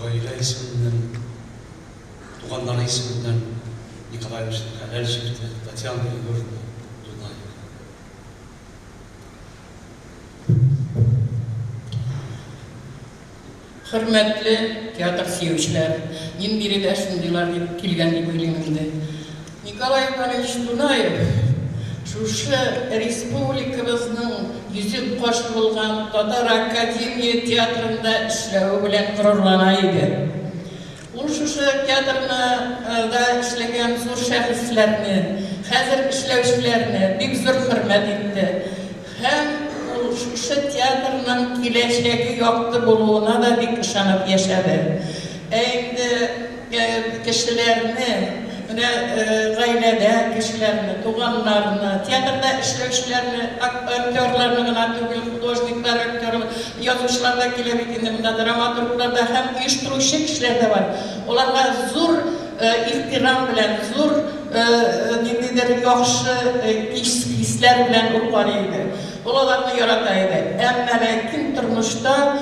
Aile isminden, tuğanları isminden Nikolay Helal Şifti, Tatyana Grigor'da Dunay. Hürmetli tiyatr sevişler, yin biri de şundilar deyip kilgenli bölümünde. Nikolay Ivanoviç Dunayev, şu Respublikamızın yüzü koşulgan Tatar Akademiya Tiyatrında işlevi bilen gururlanaydı. Ул şu teatrına da işlegen zor şahıslarını, hazır işlevçilerini bek zor hürmet etti. Hem şu teatrının geleceği yoktu buluğuna da bek ışanıp yaşadı. Endi kişilerini, gailede kişilerini, tuğanlarını, tiyatrda işlevçilerini, aktörlerini, hudojnikler, aktörler, yazıcılar da gelebildiğinde, bunda dramaturglar da hem uyuşturucu kişiler de var. Onlarga zor ihtiram bilen, zor yaxşı hisler bilen urganıydı. Onlarını yarataydı. Ama lakin turmuşda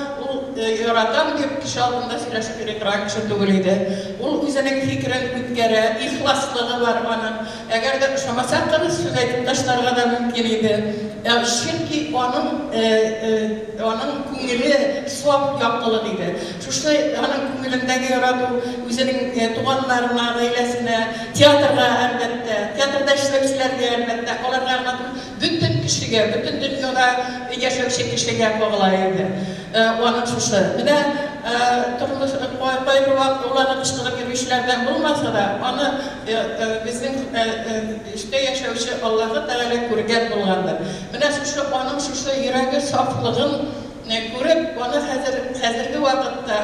yaratan bir kişi altında söyleşip gerektiren kişi değildi. O üzerine fikrin ütkere, ihlaslığı var onun. Eğer de uşamasaktınız söz edip taşlarına da mümkün idi. Çünkü onun kümili soğuk yaptılığıydı. Şu onun kümilindeki yaratı üzerine tuğanlarına, ailesine, tiyatrga elbette, tiyatrda işlevçilerge elbette, onlarga anlatım bütün kişiye, bütün dünyada yaşayışı kişiye bağlaydı. Onun şuşu. Bir de turmuş bayır vakti onların kışkılık yürüyüşlerden bulmasa da onu bizim işte yaşayışı Allah'ı Teala görgen bulgandır. Bir de şuşu, onun şuşu yüreği saflığın görüp onu hazırki vakitte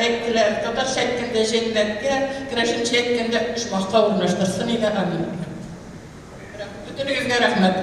ettiler. Tatar şeklinde cennetke, kireşin şeklinde uçmakta uğraştırsın ile amin. Bütün yüzge rahmet.